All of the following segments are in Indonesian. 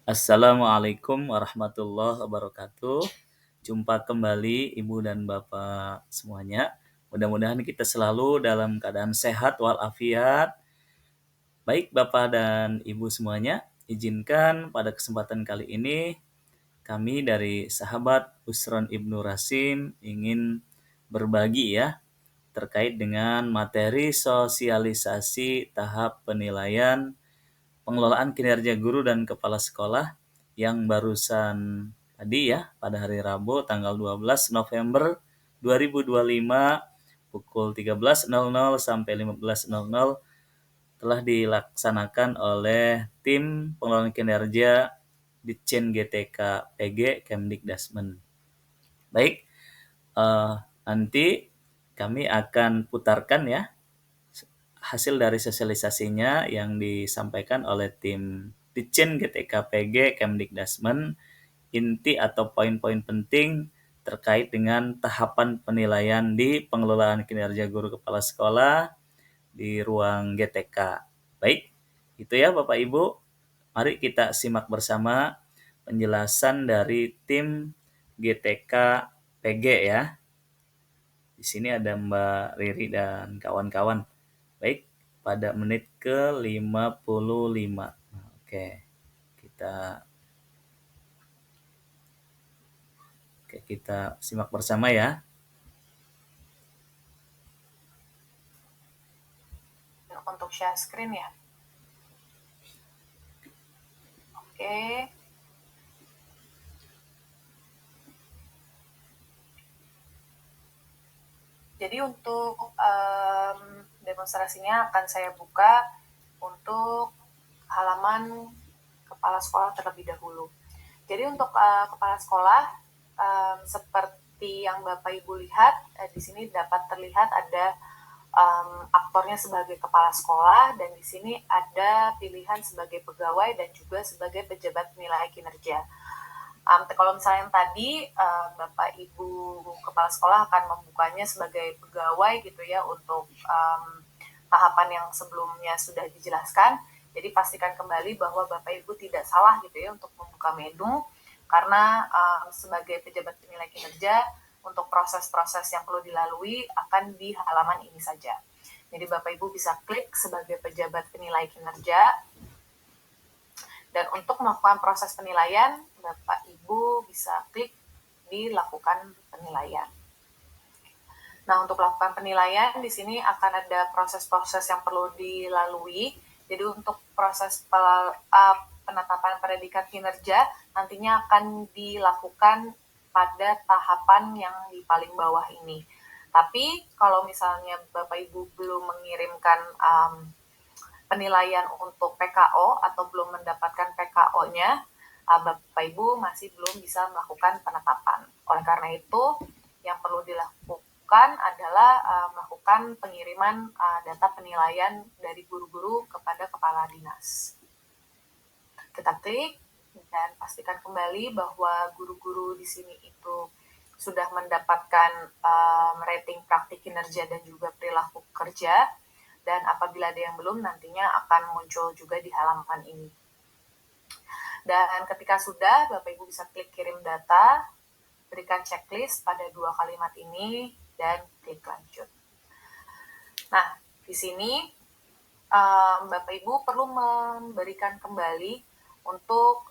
Assalamualaikum warahmatullahi wabarakatuh. Jumpa kembali Ibu dan Bapak semuanya. Mudah-mudahan kita selalu dalam keadaan sehat walafiat. Baik Bapak dan Ibu semuanya, izinkan pada kesempatan kali ini kami dari sahabat Usron Ibnu Rasim ingin berbagi ya terkait dengan materi sosialisasi tahap penilaian pengelolaan kinerja guru dan kepala sekolah yang barusan tadi ya pada hari Rabu tanggal 12 November 2025 pukul 13.00 sampai 15.00 telah dilaksanakan oleh tim pengelolaan kinerja Ditjen GTK PG Kemdikdasmen. Baik, nanti kami akan putarkan ya hasil dari sosialisasinya yang disampaikan oleh tim Ditjen GTK PG Kemdikdasmen, inti atau poin-poin penting terkait dengan tahapan penilaian di pengelolaan kinerja guru kepala sekolah di ruang GTK. Baik, itu ya Bapak Ibu. Mari kita simak bersama penjelasan dari tim GTK PG ya. Di sini ada Mbak Riri dan kawan-kawan. Baik, pada menit ke-55. Oke, kita kita simak bersama ya. Untuk share screen ya. Oke. Jadi untuk demonstrasinya akan saya buka untuk halaman kepala sekolah terlebih dahulu. Jadi untuk kepala sekolah seperti yang Bapak Ibu lihat di sini dapat terlihat ada aktornya sebagai kepala sekolah dan di sini ada pilihan sebagai pegawai dan juga sebagai pejabat penilai kinerja. Kalau misalnya yang tadi Bapak Ibu kepala sekolah akan membukanya sebagai pegawai gitu ya untuk tahapan yang sebelumnya sudah dijelaskan. Jadi pastikan kembali bahwa Bapak Ibu tidak salah gitu ya untuk membuka menu karena sebagai pejabat penilai kinerja untuk proses-proses yang perlu dilalui akan di halaman ini saja. Jadi Bapak Ibu bisa klik sebagai pejabat penilai kinerja. Dan untuk melakukan proses penilaian, Bapak Ibu bisa klik di lakukan penilaian. Nah, untuk melakukan penilaian di sini akan ada proses-proses yang perlu dilalui. Jadi untuk proses penetapan predikat kinerja nantinya akan dilakukan pada tahapan yang di paling bawah ini. Tapi kalau misalnya Bapak Ibu belum mengirimkan penilaian untuk PKO atau belum mendapatkan PKO-nya, Bapak Ibu masih belum bisa melakukan penetapan. Oleh karena itu, yang perlu dilakukan adalah melakukan pengiriman data penilaian dari guru-guru kepada kepala dinas. Kita klik dan pastikan kembali bahwa guru-guru di sini itu sudah mendapatkan rating praktik kinerja dan juga perilaku kerja. Dan apabila ada yang belum, nantinya akan muncul juga di halaman ini. Dan ketika sudah, Bapak Ibu bisa klik kirim data, berikan checklist pada 2 kalimat ini, dan klik lanjut. Nah, di sini Bapak Ibu perlu memberikan kembali untuk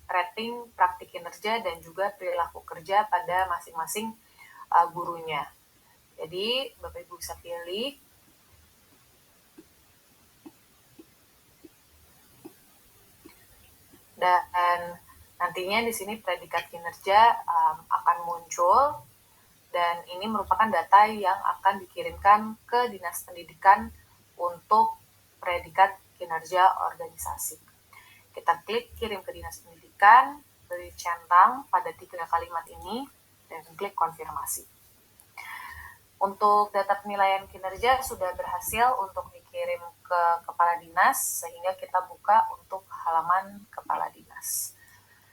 rating praktik kinerja dan juga perilaku kerja pada masing-masing gurunya. Jadi, Bapak Ibu bisa pilih. Dan nantinya di sini predikat kinerja akan muncul dan ini merupakan data yang akan dikirimkan ke Dinas Pendidikan untuk predikat kinerja organisasi. Kita klik kirim ke Dinas Pendidikan, beri centang pada 3 kalimat ini dan klik konfirmasi. Untuk data penilaian kinerja sudah berhasil untuk dikirim ke kepala dinas sehingga kita buka untuk halaman kepala dinas.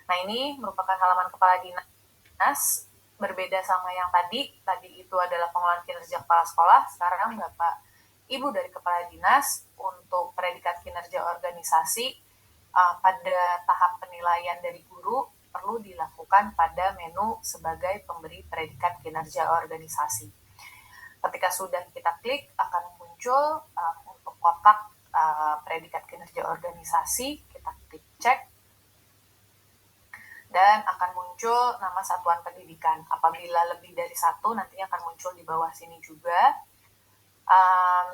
Nah, ini merupakan halaman kepala dinas berbeda sama yang tadi itu adalah pengelolaan kinerja kepala sekolah. Sekarang Bapak Ibu dari kepala dinas untuk predikat kinerja organisasi pada tahap penilaian dari guru perlu dilakukan pada menu sebagai pemberi predikat kinerja organisasi. Ketika sudah kita klik, akan muncul untuk kotak predikat kinerja organisasi, kita klik cek, dan akan muncul nama satuan pendidikan. Apabila lebih dari satu, nantinya akan muncul di bawah sini juga.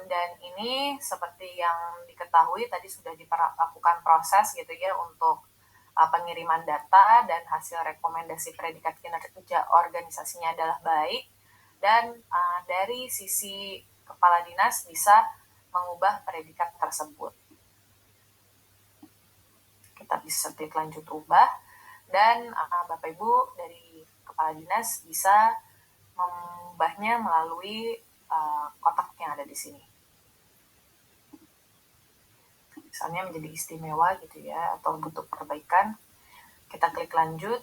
Dan ini seperti yang diketahui tadi sudah dilakukan proses gitu ya untuk pengiriman data, dan hasil rekomendasi predikat kinerja organisasinya adalah baik, dan dari sisi kepala dinas bisa mengubah predikat tersebut. Kita bisa klik lanjut ubah, dan Bapak Ibu dari kepala dinas bisa mengubahnya melalui kotak yang ada di sini. Misalnya menjadi istimewa gitu ya, atau butuh perbaikan, kita klik lanjut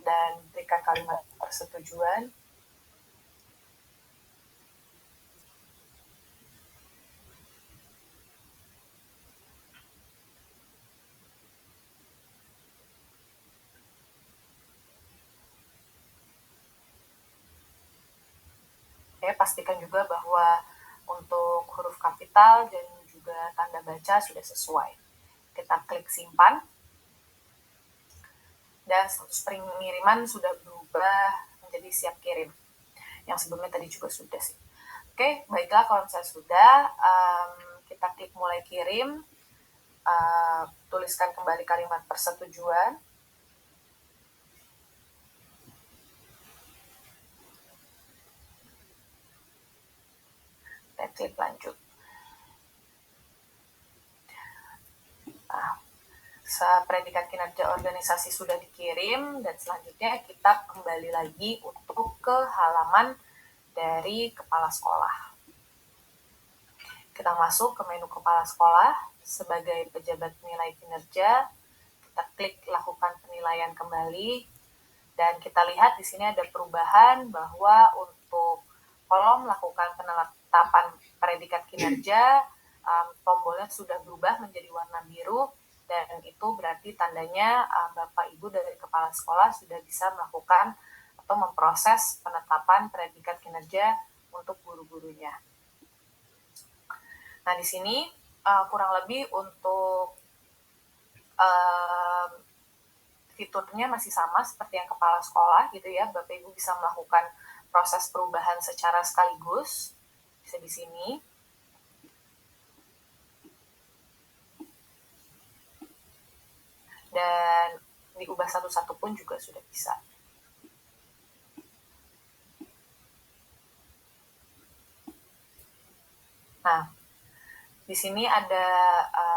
dan berikan kalimat persetujuan. Ya, pastikan juga bahwa untuk huruf kapital dan juga tanda baca sudah sesuai. Kita klik simpan, dan status pengiriman sudah berubah menjadi siap kirim. Yang sebelumnya tadi juga sudah sih. Oke, baiklah, kalau misalnya sudah, kita klik mulai kirim, tuliskan kembali kalimat persetujuan, dan klik lanjut. Predikat kinerja organisasi sudah dikirim, dan selanjutnya kita kembali lagi untuk ke halaman dari kepala sekolah. Kita masuk ke menu kepala sekolah sebagai pejabat nilai kinerja. Kita klik lakukan penilaian kembali, dan kita lihat di sini ada perubahan bahwa untuk kolom lakukan penetapan predikat kinerja, tombolnya sudah berubah menjadi warna biru, dan itu berarti tandanya Bapak Ibu dari kepala sekolah sudah bisa melakukan atau memproses penetapan predikat kinerja untuk guru-gurunya. Nah, di sini kurang lebih untuk fiturnya masih sama seperti yang kepala sekolah gitu ya. Bapak Ibu bisa melakukan proses perubahan secara sekaligus, bisa di sini. Dan diubah satu-satu pun juga sudah bisa. Nah, di sini ada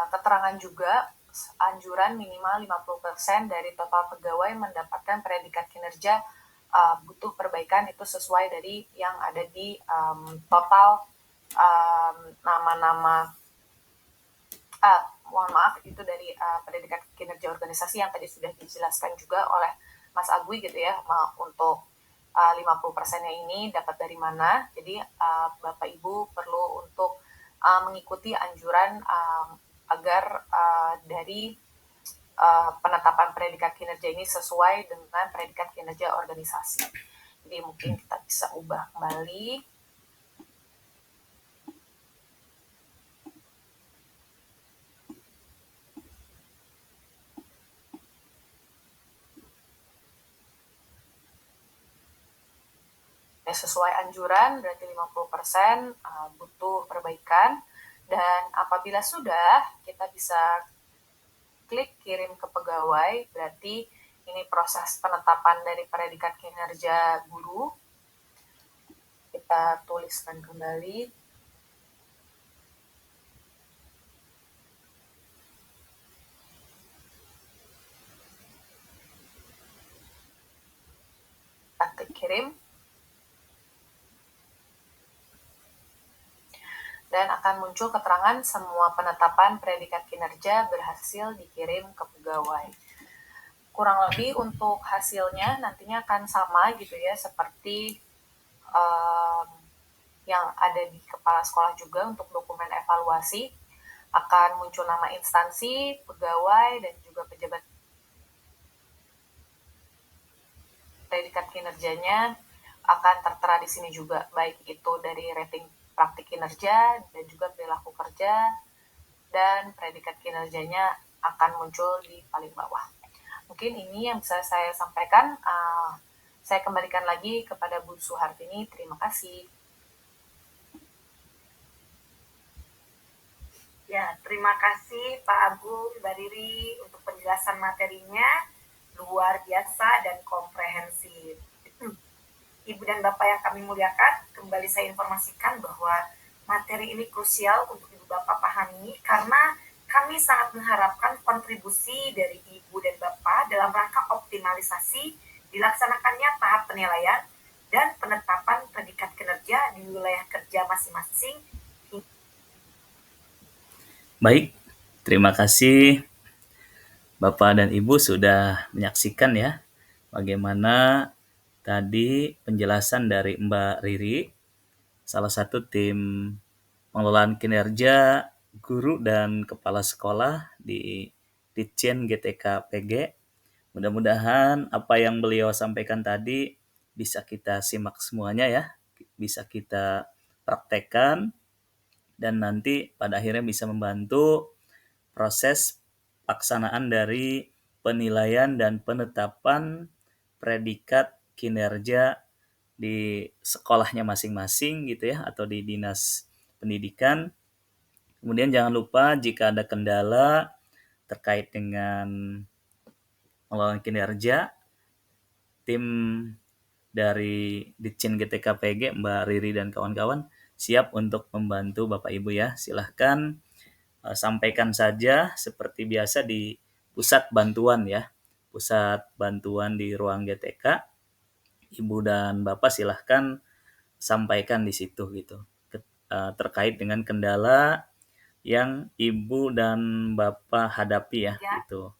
keterangan juga anjuran minimal 50% dari total pegawai mendapatkan predikat kinerja butuh perbaikan, itu sesuai dari yang ada di total nama-nama mohon maaf, itu dari predikat kinerja organisasi yang tadi sudah dijelaskan juga oleh Mas Agwi gitu ya, untuk 50%-nya ini dapat dari mana. Jadi Bapak Ibu perlu untuk mengikuti anjuran agar dari penetapan predikat kinerja ini sesuai dengan predikat kinerja organisasi. Jadi mungkin kita bisa ubah kembali. Sesuai anjuran berarti 50% butuh perbaikan, dan apabila sudah, kita bisa klik kirim ke pegawai, berarti ini proses penetapan dari predikat kinerja guru. Kita tuliskan kembali. Kita klik kirim. Dan akan muncul keterangan semua penetapan predikat kinerja berhasil dikirim ke pegawai. Kurang lebih untuk hasilnya nantinya akan sama gitu ya, seperti yang ada di kepala sekolah juga untuk dokumen evaluasi. akan muncul nama instansi, pegawai, dan juga pejabat. Predikat kinerjanya akan tertera di sini juga, baik itu dari rating praktik kinerja dan juga perilaku kerja, dan predikat kinerjanya akan muncul di paling bawah. Mungkin ini yang bisa saya sampaikan. Saya kembalikan lagi kepada Bu Suhartini. Terima kasih. Ya, terima kasih Pak Agung, Mbak Riri untuk penjelasan materinya, luar biasa dan komprehensif. Ibu dan Bapak yang kami muliakan, kembali saya informasikan bahwa materi ini krusial untuk Ibu Bapak pahami karena kami sangat mengharapkan kontribusi dari Ibu dan Bapak dalam rangka optimalisasi dilaksanakannya tahap penilaian dan penetapan predikat kinerja di wilayah kerja masing-masing. Baik, terima kasih Bapak dan Ibu sudah menyaksikan ya bagaimana tadi penjelasan dari Mbak Riri, salah satu tim pengelolaan kinerja guru dan kepala sekolah di Ditjen GTK PG. Mudah-mudahan apa yang beliau sampaikan tadi bisa kita simak semuanya ya, bisa kita praktekkan dan nanti pada akhirnya bisa membantu proses pelaksanaan dari penilaian dan penetapan predikat kinerja di sekolahnya masing-masing gitu ya, atau di dinas pendidikan. Kemudian jangan lupa jika ada kendala terkait dengan pengelolaan kinerja, tim dari Ditjen GTK PG Mbak Riri dan kawan-kawan siap untuk membantu Bapak Ibu ya. Silahkan sampaikan saja seperti biasa di pusat bantuan ya. Pusat bantuan di ruang GTK. Ibu dan Bapak silahkan sampaikan di situ gitu. Terkait dengan kendala yang Ibu dan Bapak hadapi ya gitu.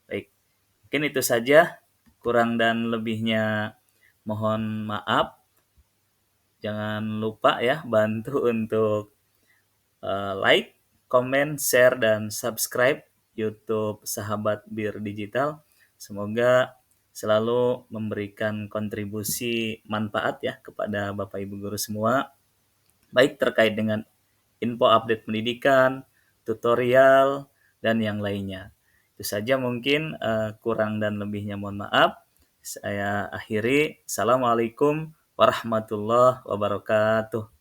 Baik. Mungkin itu saja. Kurang dan lebihnya mohon maaf. Jangan lupa ya bantu untuk like, komen, share, dan subscribe YouTube Sahabat Bir Digital. Semoga selalu memberikan kontribusi manfaat ya kepada Bapak Ibu guru semua, baik terkait dengan info update pendidikan, tutorial, dan yang lainnya. Itu saja mungkin, kurang dan lebihnya mohon maaf. Saya akhiri. Assalamualaikum warahmatullahi wabarakatuh.